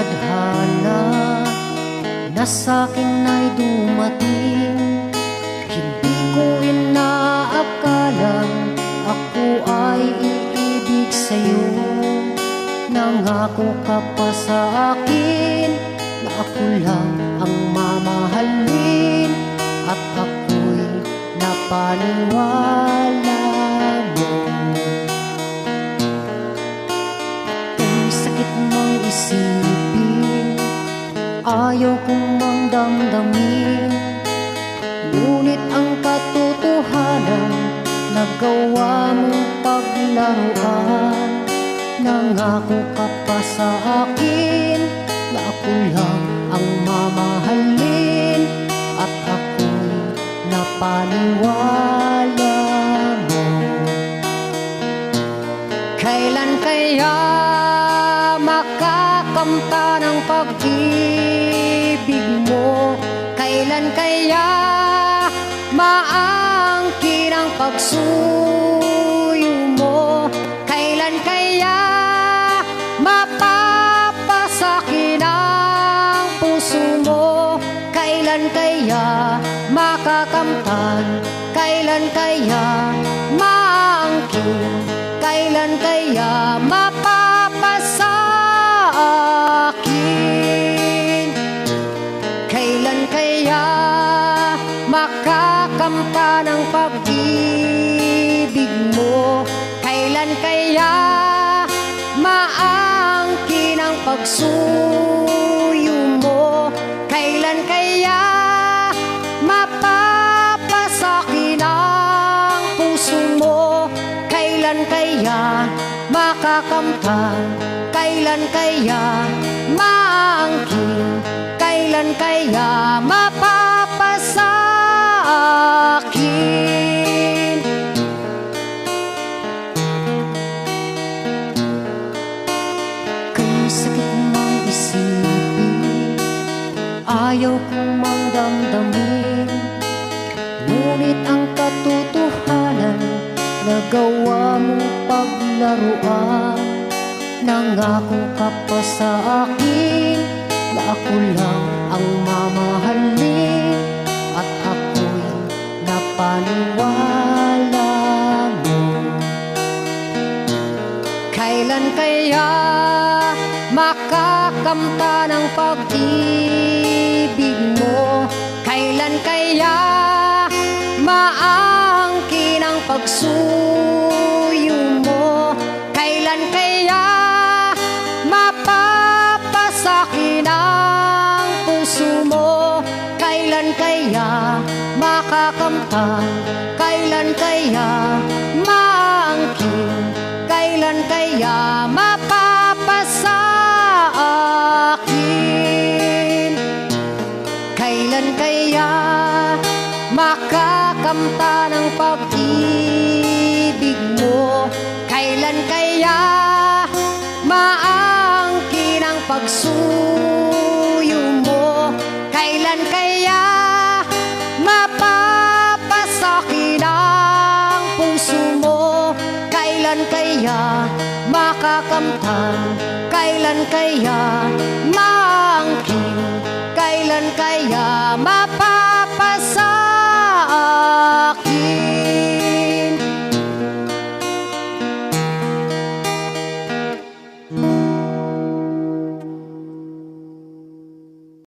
tadhana na sa'kin ay dumating. Hindi ko inaakalang ako ay iibig sa'yo. Nangako ka pa sa akin na ako lang ang mamahalin, at ako'y napaniwala mo. Kung sakit mang isipin, ayaw kong mang damdamin, ngunit ang katotohanan nagawa mong paglaruan. Nangako ka pa sa akin na ako lang ang mamahalin, at ako'y napaniwala mo. Kailan kaya makakamtan ang pag-ibig mo? Kailan kaya maangkin ang pagsuyo mo? Kailan kaya mapapasakin ang puso mo? Kailan kaya makakamtan? Kailan kaya maangkin? Kailan kaya mapapasakin? Kailan kaya makakamtan ang pag-ibig mo? Kailan kaya maangkin ang pagsuyo mo? Kailan kaya mapapasakin ang puso mo? Kailan kaya makakamtan? Kailan kaya maangkin? Kailan kaya mapapasakin? Kung sakit mang isipin, ayaw kong mang damdamin, ngunit ang katotohanan nagawa mong paglaruan. Nangako ka pa sa akin na ako lang ang mamahalin, at ako'y napaniwala mo. Kailan kaya makakamtan ang pag-ibig mo? Kailan kaya maangkin ang pagsuyo mo? Kailan kaya mapapasakin ang puso mo? Kailan kaya makakamtan? Kailan kaya maangkin? Kailan kaya mapapasakin? Kailan kaya makakamtan ang pag-ibig mo? Kailan kaya maangkin ang pagsuyo mo? Kailan kaya mapapasakin ang puso mo? Kailan kaya makakamtan? Kailan kaya maangkin? Kailan kaya